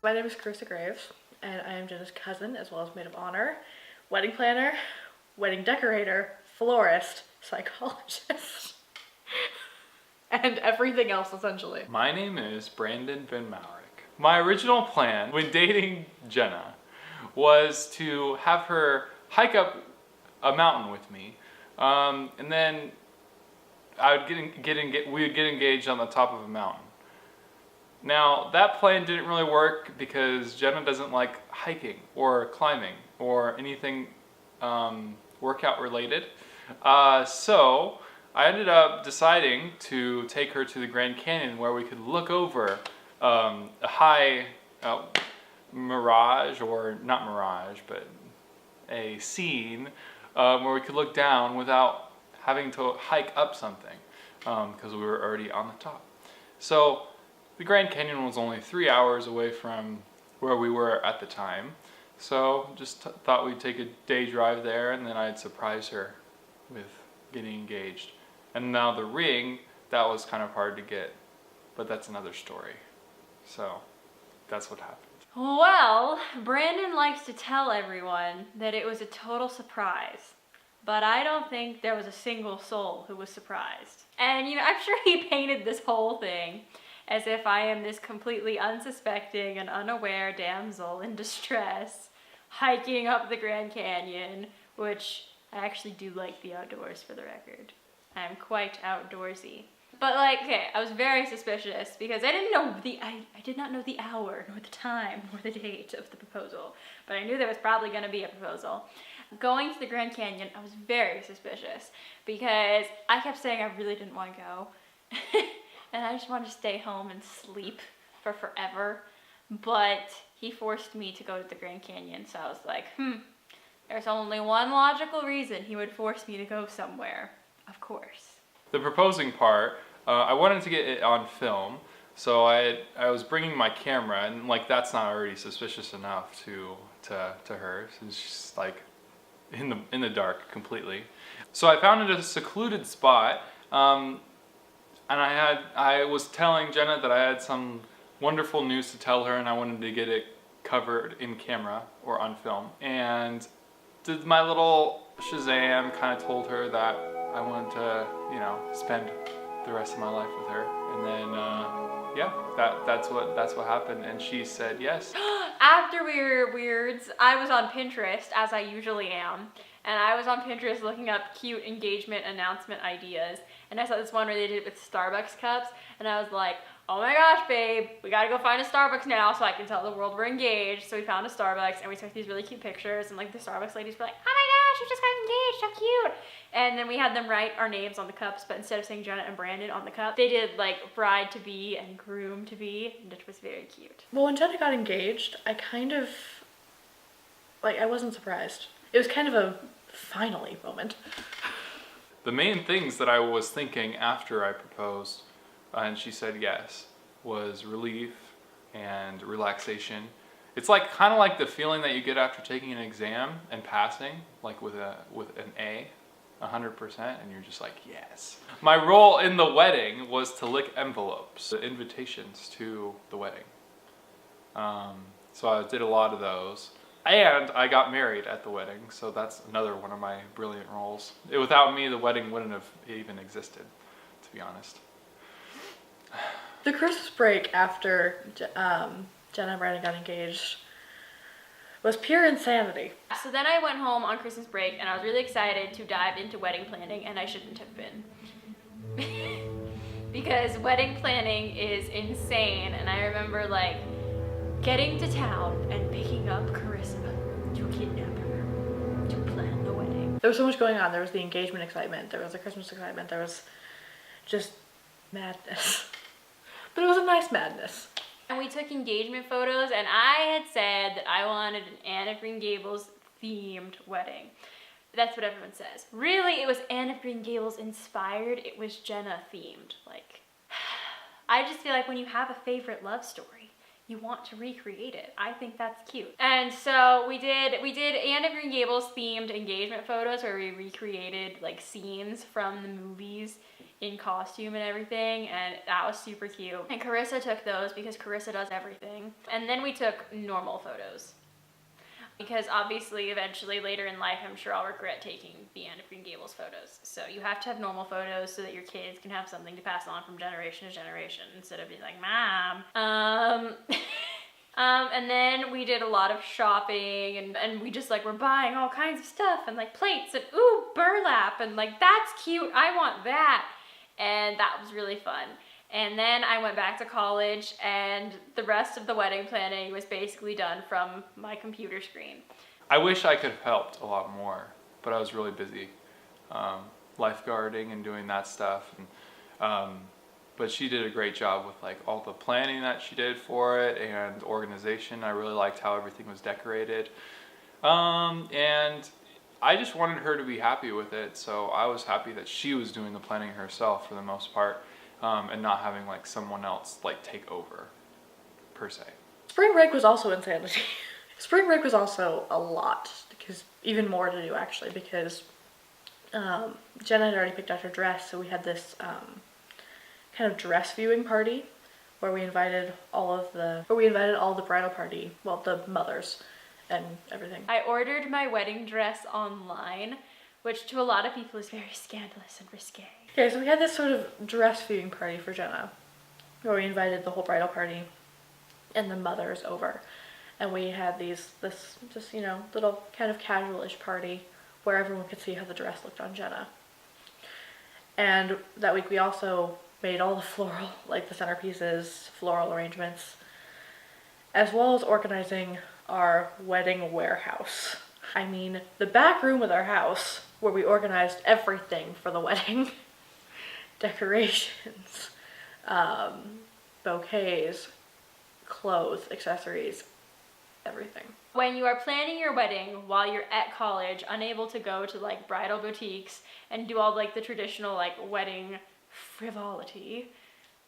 My name is Carissa Graves, and I am Jenna's cousin, as well as maid of honor, wedding planner, wedding decorator, florist, psychologist, and everything else, essentially. My name is Brandon Van Maurik. My original plan when dating Jenna was to have her hike up a mountain with me, and then I would we would get engaged on the top of a mountain. Now, that plan didn't really work because Jenna doesn't like hiking or climbing or anything workout related. So I ended up deciding to take her to the Grand Canyon where we could look over a high mirage, or not mirage, but a scene where we could look down without having to hike up something because we were already on the top. So the Grand Canyon was only 3 hours away from where we were at the time. So just thought we'd take a day drive there, and then I'd surprise her with getting engaged. And now the ring, that was kind of hard to get, but that's another story. So that's what happened. Well, Brandon likes to tell everyone that it was a total surprise, but I don't think there was a single soul who was surprised. And I'm sure he painted this whole thing as if I am this completely unsuspecting and unaware damsel in distress hiking up the Grand Canyon, which I actually do like the outdoors, for the record. I'm quite outdoorsy. But okay, I was very suspicious because I did not know the hour, nor the time, nor the date of the proposal. But I knew there was probably gonna be a proposal. Going to the Grand Canyon, I was very suspicious because I kept saying I really didn't want to go. And I just wanted to stay home and sleep for forever. But he forced me to go to the Grand Canyon, so I was like, there's only one logical reason he would force me to go somewhere. Of course. The proposing part, I wanted to get it on film, so I was bringing my camera, and that's not already suspicious enough to her, since she's in the dark completely. So I found it a secluded spot, and I was telling Jenna that I had some wonderful news to tell her, and I wanted to get it covered in camera or on film. And did my little Shazam, kind of told her that I wanted to, spend the rest of my life with her. And then, that's what happened. And she said yes. After we were weirds, I was on Pinterest, as I usually am. And I was on Pinterest looking up cute engagement announcement ideas. And I saw this one where they did it with Starbucks cups. And I was like, oh my gosh, babe, we gotta go find a Starbucks now so I can tell the world we're engaged. So we found a Starbucks and we took these really cute pictures. And the Starbucks ladies were like, oh my gosh, we just got engaged, how cute. And then we had them write our names on the cups, but instead of saying Jenna and Brandon on the cup, they did bride to be and groom to be, which was very cute. Well, when Jenna got engaged, I kind of, I wasn't surprised. It was kind of a finally moment. The main things that I was thinking after I proposed, and she said yes, was relief and relaxation. It's kind of like the feeling that you get after taking an exam and passing, with an A, 100%, and you're just like, yes. My role in the wedding was to lick envelopes, the invitations to the wedding. So I did a lot of those. And I got married at the wedding, so that's another one of my brilliant roles. Without me, the wedding wouldn't have even existed, to be honest. The Christmas break after Jenna and Brandon got engaged was pure insanity. So then I went home on Christmas break and I was really excited to dive into wedding planning, and I shouldn't have been. Because wedding planning is insane, and I remember getting to town and picking up Carissa to kidnap her to plan the wedding. There was so much going on. There was the engagement excitement, there was the Christmas excitement, there was just madness. But it was a nice madness. And we took engagement photos, and I had said that I wanted an Anne of Green Gables themed wedding. That's what everyone says. Really, it was Anne of Green Gables inspired. It was Jenna themed. I just feel like when you have a favorite love story, you want to recreate it. I think that's cute. And so we did Anne of Green Gables themed engagement photos where we recreated scenes from the movies in costume and everything, and that was super cute. And Carissa took those because Carissa does everything. And then we took normal photos. Because obviously, eventually, later in life, I'm sure I'll regret taking the Anne of Green Gables photos. So you have to have normal photos so that your kids can have something to pass on from generation to generation instead of being like, Mom. And then we did a lot of shopping and we just like were buying all kinds of stuff and like plates and ooh, burlap and like, that's cute, I want that. And that was really fun. And then I went back to college and the rest of the wedding planning was basically done from my computer screen. I wish I could have helped a lot more, but I was really busy lifeguarding and doing that stuff. And, but she did a great job with like all the planning that she did for it and organization. I really liked how everything was decorated. And I just wanted her to be happy with it. So I was happy that she was doing the planning herself for the most part. And not having like someone else like take over per se. Spring break was also insanity. Spring break was also a lot because even more to do actually because Jenna had already picked out her dress, so we had this kind of dress viewing party where we invited all the bridal party, well, the mothers and everything. I ordered my wedding dress online, which to a lot of people is very scandalous and risque. Okay, so we had this sort of dress viewing party for Jenna, where we invited the whole bridal party and the mothers over. And we had this just, you know, little kind of casual-ish party where everyone could see how the dress looked on Jenna. And that week we also made all the floral, like the centerpieces, floral arrangements, as well as organizing our wedding warehouse. I mean, the back room of our house where we organized everything for the wedding. Decorations, bouquets, clothes, accessories, everything. When you are planning your wedding while you're at college, unable to go to like bridal boutiques and do all like the traditional like wedding frivolity,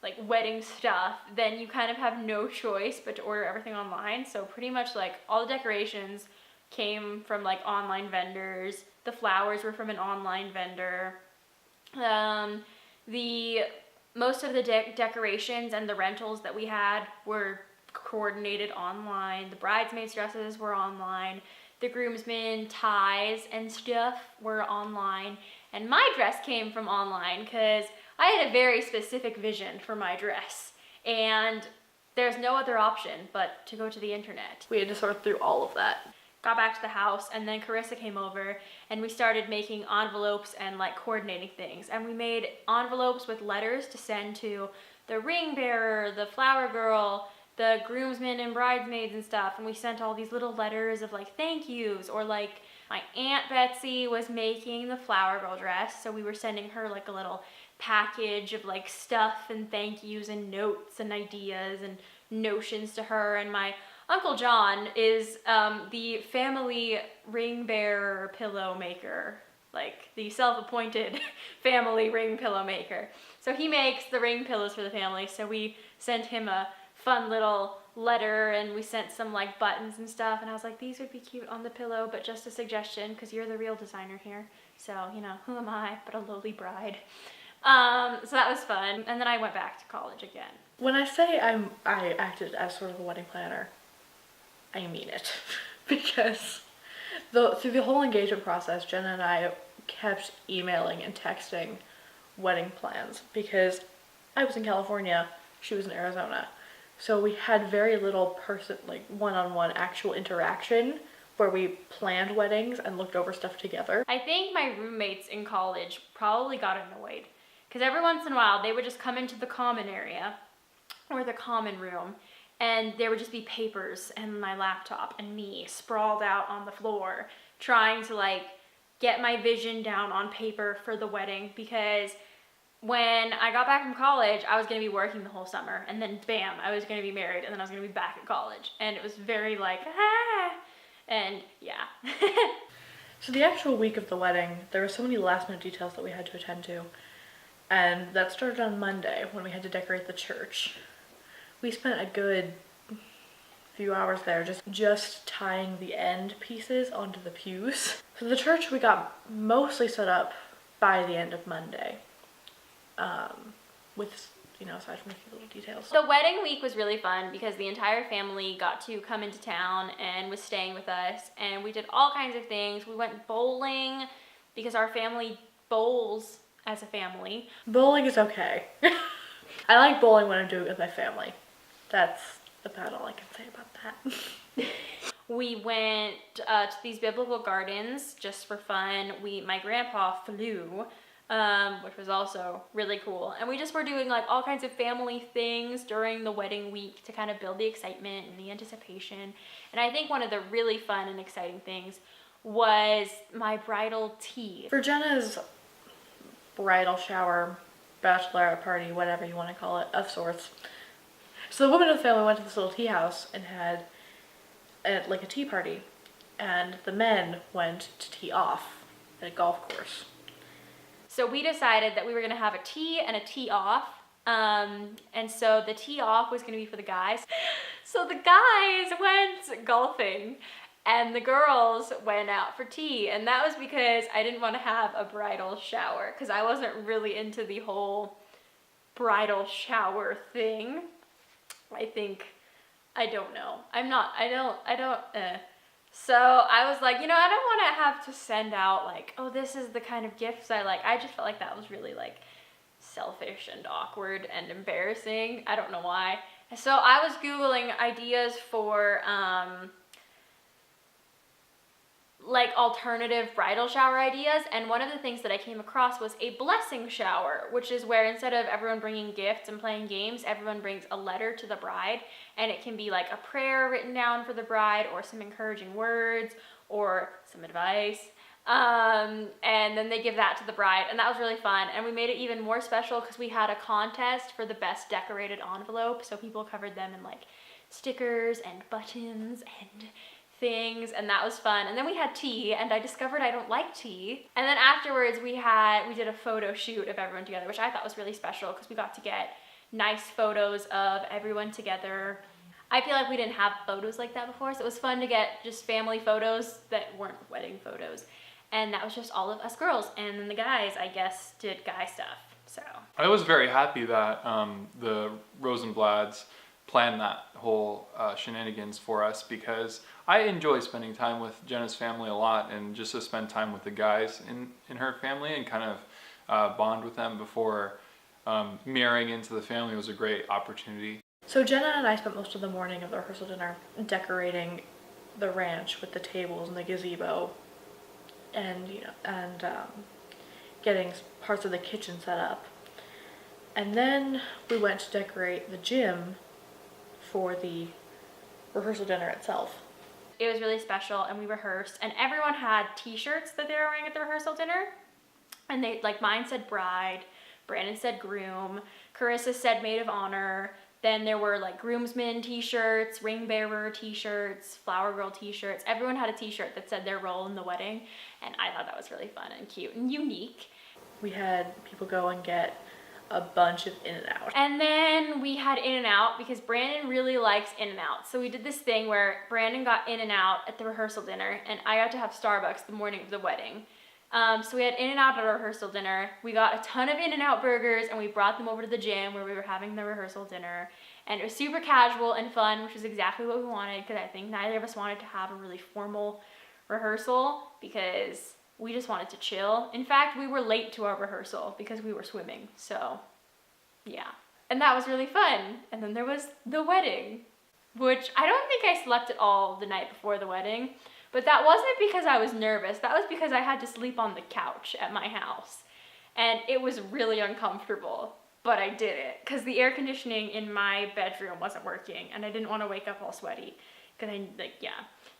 like wedding stuff, then you kind of have no choice but to order everything online. So pretty much like all the decorations came from like online vendors. The flowers were from an online vendor. Most of the decorations and the rentals that we had were coordinated online. The bridesmaids' dresses were online. The groomsmen ties and stuff were online. And my dress came from online because I had a very specific vision for my dress. And there's no other option but to go to the internet. We had to sort through all of that. Got back to the house, and then Carissa came over and we started making envelopes and like coordinating things. And we made envelopes with letters to send to the ring bearer, the flower girl, the groomsmen and bridesmaids and stuff. And we sent all these little letters of like thank yous, or like my Aunt Betsy was making the flower girl dress, so we were sending her like a little package of like stuff and thank yous and notes and ideas and notions to her. And my Uncle John is the family ring bearer pillow maker, like the self-appointed family ring pillow maker. So he makes the ring pillows for the family, so we sent him a fun little letter and we sent some like buttons and stuff, and I was like, these would be cute on the pillow, but just a suggestion because you're the real designer here. So, you know, who am I but a lowly bride? So that was fun, and then I went back to college again. When I say I acted as sort of a wedding planner, I mean it. Because through the whole engagement process, Jenna and I kept emailing and texting wedding plans because I was in California, she was in Arizona. So we had very little one-on-one actual interaction where we planned weddings and looked over stuff together. I think my roommates in college probably got annoyed because every once in a while they would just come into the common area or the common room, and there would just be papers and my laptop and me sprawled out on the floor trying to like get my vision down on paper for the wedding, because when I got back from college, I was going to be working the whole summer, and then bam, I was going to be married, and then I was going to be back at college, and it was very like, and yeah. So the actual week of the wedding, there were so many last minute details that we had to attend to, and that started on Monday when we had to decorate the church. We spent a good few hours there just tying the end pieces onto the pews. So the church we got mostly set up by the end of Monday. with, aside from a few little details. The wedding week was really fun because the entire family got to come into town and was staying with us, and we did all kinds of things. We went bowling because our family bowls as a family. Bowling is okay. I like bowling when I'm doing it with my family. That's about all I can say about that. We went to these biblical gardens just for fun. My grandpa flew, which was also really cool. And we just were doing like all kinds of family things during the wedding week to kind of build the excitement and the anticipation. And I think one of the really fun and exciting things was my bridal tea. For Jenna's bridal shower, bachelorette party, whatever you want to call it, of sorts. So the women of the family went to this little tea house and had like a tea party, and the men went to tee off at a golf course. So we decided that we were gonna have a tee and a tee off, and so the tee off was gonna be for the guys. So the guys went golfing, and the girls went out for tea, and that was because I didn't want to have a bridal shower, because I wasn't really into the whole bridal shower thing. I don't know. So I was like, I don't want to have to send out like, oh, this is the kind of gifts I like. I just felt like that was really like selfish and awkward and embarrassing. I don't know why. So I was Googling ideas for like alternative bridal shower ideas, and one of the things that I came across was a blessing shower, which is where instead of everyone bringing gifts and playing games, everyone brings a letter to the bride, and it can be like a prayer written down for the bride or some encouraging words or some advice, and then they give that to the bride, and that was really fun. And we made it even more special because we had a contest for the best decorated envelope, so people covered them in like stickers and buttons and things, and that was fun. And then we had tea, and I discovered I don't like tea. And then afterwards we did a photo shoot of everyone together, which I thought was really special because we got to get nice photos of everyone together. I feel like we didn't have photos like that before, so it was fun to get just family photos that weren't wedding photos. And that was just all of us girls, and then the guys, I guess, did guy stuff. So I was very happy that the Rosenblads planned that whole shenanigans for us, because I enjoy spending time with Jenna's family a lot, and just to spend time with the guys in her family and kind of bond with them before marrying into the family was a great opportunity. So Jenna and I spent most of the morning of the rehearsal dinner decorating the ranch with the tables and the gazebo, and getting parts of the kitchen set up. And then we went to decorate the gym for the rehearsal dinner itself. it was really special, and we rehearsed, and everyone had t-shirts that they were wearing at the rehearsal dinner, and they, like, mine said bride, Brandon said groom, Carissa said maid of honor, then there were like groomsmen t-shirts, ring bearer t-shirts, flower girl t-shirts. Everyone had a t-shirt that said their role in the wedding, and I thought that was really fun and cute and unique. We had people go and get a bunch of In-N-Out. And then we had In-N-Out because Brandon really likes In-N-Out. So we did this thing where Brandon got In-N-Out at the rehearsal dinner, and I got to have Starbucks the morning of the wedding. So we had In-N-Out at our rehearsal dinner. We got a ton of In-N-Out burgers, and we brought them over to the gym where we were having the rehearsal dinner. And it was super casual and fun, which is exactly what we wanted, because I think neither of us wanted to have a really formal rehearsal because we just wanted to chill. In fact, we were late to our rehearsal because we were swimming. So, yeah. And that was really fun. And then there was the wedding, which I don't think I slept at all the night before the wedding. But that wasn't because I was nervous. That was because I had to sleep on the couch at my house. And it was really uncomfortable. But I did it because the air conditioning in my bedroom wasn't working. And I didn't want to wake up all sweaty.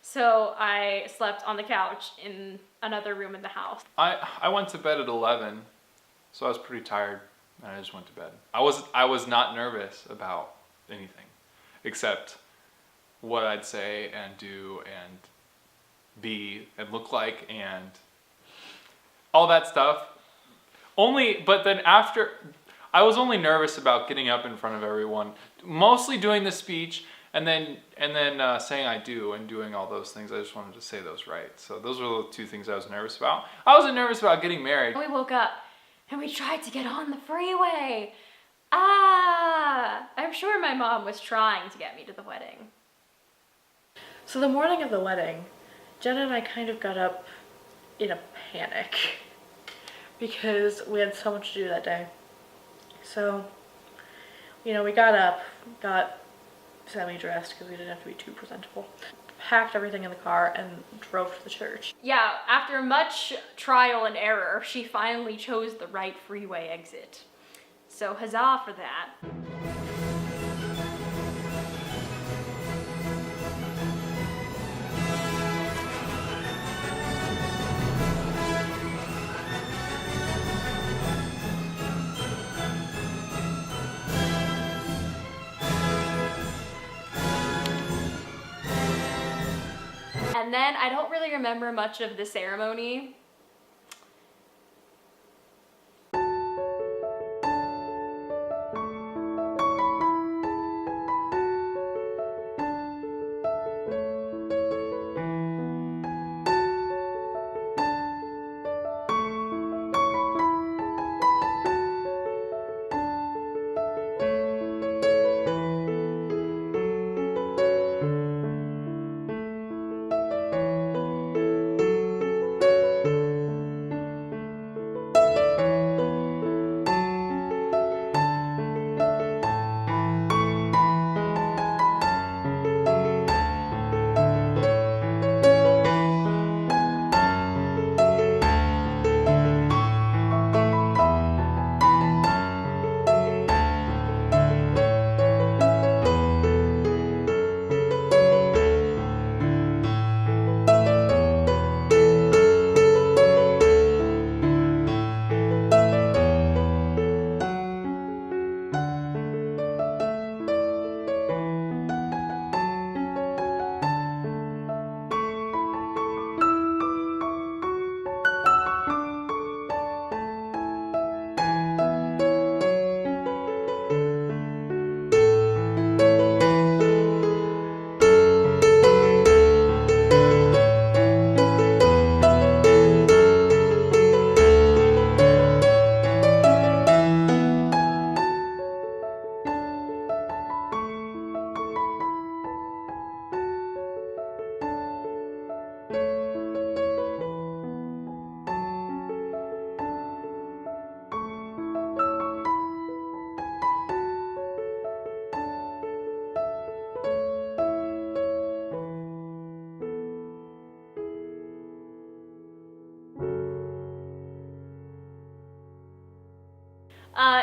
So I slept on the couch in another room in the house. I went to bed at 11, so I was pretty tired, and I just went to bed. I was not nervous about anything, except what I'd say and do and be and look like and all that stuff. But then after, I was only nervous about getting up in front of everyone, mostly doing the speech, and then saying I do and doing all those things. I just wanted to say those right. So those were the two things I was nervous about. I wasn't nervous about getting married. We woke up and we tried to get on the freeway. I'm sure my mom was trying to get me to the wedding. So the morning of the wedding, Jenna and I kind of got up in a panic because we had so much to do that day. So, we got up, got semi-dressed because we didn't have to be too presentable, packed everything in the car, and drove to the church. Yeah, after much trial and error, she finally chose the right freeway exit. So huzzah for that. And then I don't really remember much of the ceremony.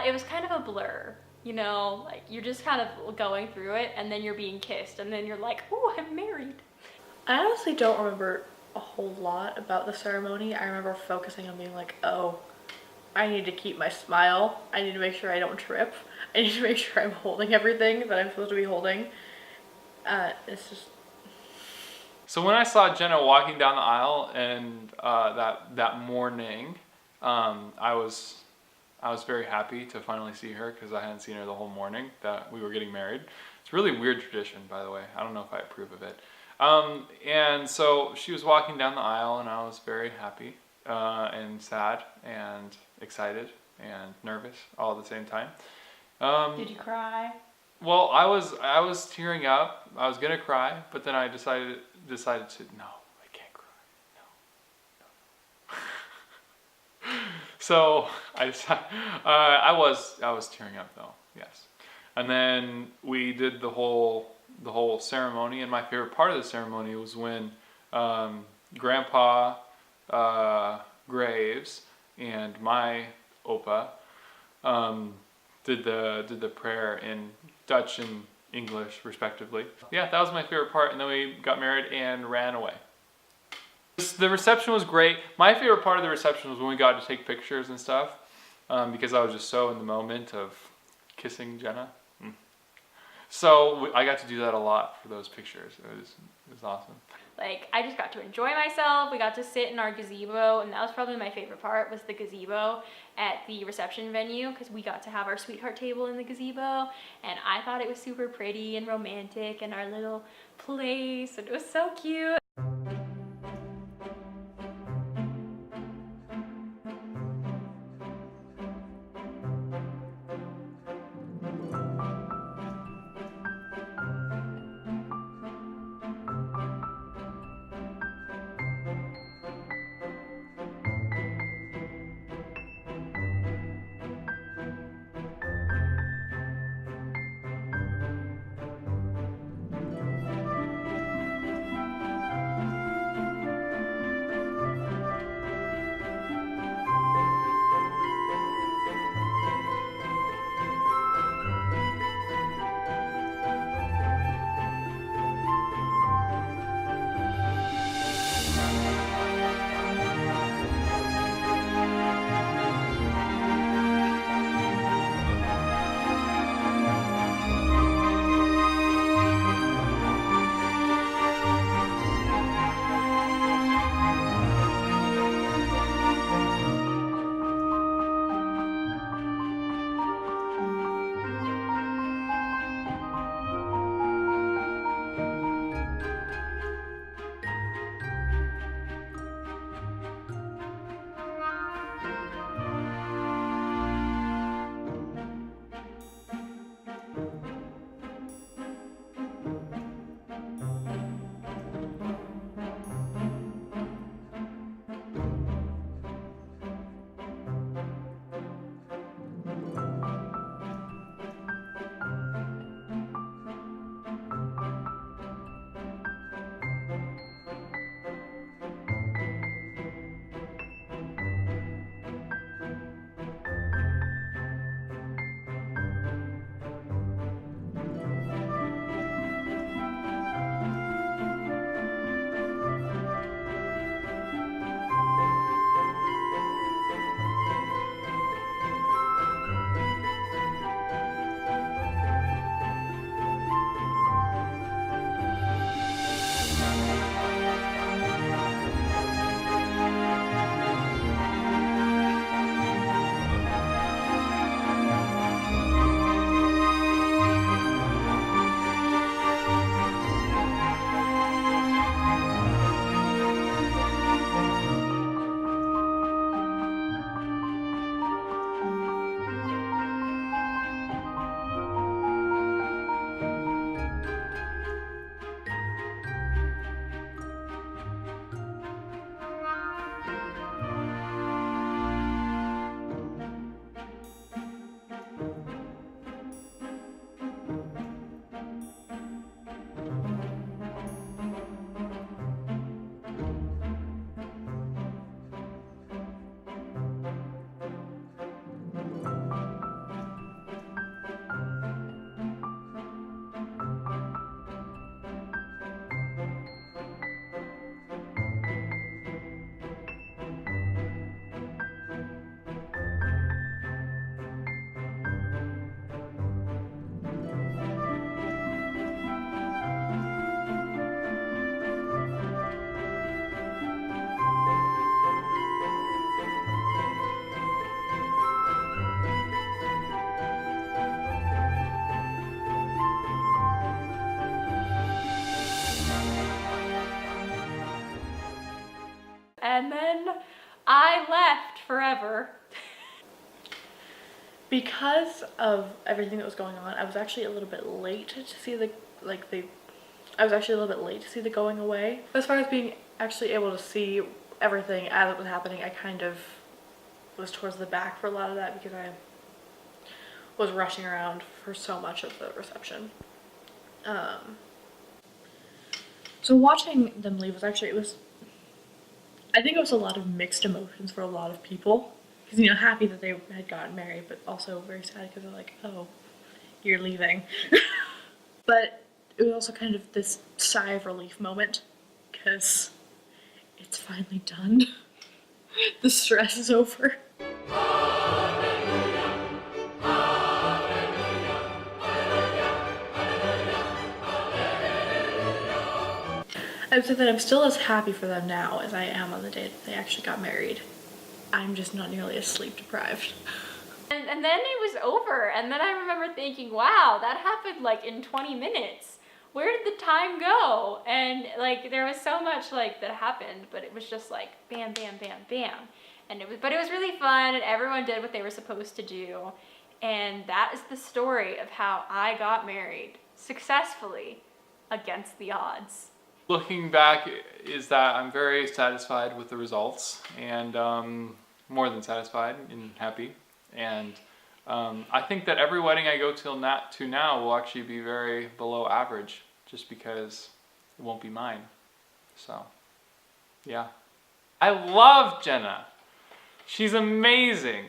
It was kind of a blur, like you're just kind of going through it and then you're being kissed and then you're like, oh, I'm married. I honestly don't remember a whole lot about the ceremony. I remember focusing on being like, oh, I need to keep my smile. I need to make sure I don't trip. I need to make sure I'm holding everything that I'm supposed to be holding. It's just... So when I saw Jenna walking down the aisle and that morning, I was very happy to finally see her because I hadn't seen her the whole morning that we were getting married. It's a really weird tradition, by the way. I don't know if I approve of it. And so she was walking down the aisle and I was very happy and sad and excited and nervous all at the same time. Did you cry? Well, I was tearing up. I was gonna cry, but then I decided to no, I can't cry. No. So I was tearing up though, yes. And then we did the whole ceremony, and my favorite part of the ceremony was when Grandpa Graves and my Opa did the prayer in Dutch and English respectively. Yeah, that was my favorite part, and then we got married and ran away. The reception was great. My favorite part of the reception was when we got to take pictures and stuff, because I was just so in the moment of kissing Jenna. So I got to do that a lot for those pictures. It was awesome. Like, I just got to enjoy myself. We got to sit in our gazebo, and that was probably my favorite part, was the gazebo at the reception venue, because we got to have our sweetheart table in the gazebo, and I thought it was super pretty and romantic and our little place, and it was so cute. And then I left forever. Because of everything that was going on, I was actually a little bit late to see I was actually a little bit late to see the going away. As far as being actually able to see everything as it was happening, I kind of was towards the back for a lot of that because I was rushing around for so much of the reception. So watching them leave was actually, I think it was a lot of mixed emotions for a lot of people. Because, you know, happy that they had gotten married, but also very sad because they're like, oh, you're leaving. But it was also kind of this sigh of relief moment because it's finally done. The stress is over. I would say that I'm still as happy for them now as I am on the day that they actually got married. I'm just not nearly as sleep deprived. And then it was over, and then I remember thinking, wow, that happened like in 20 minutes. Where did the time go? And like there was so much like that happened, but it was just like bam, bam, bam, bam. But it was really fun, and everyone did what they were supposed to do. And that is the story of how I got married successfully against the odds. Looking back is that I'm very satisfied with the results, and more than satisfied and happy. And I think that every wedding I go to now will actually be very below average, just because it won't be mine. So, yeah. I love Jenna. She's amazing.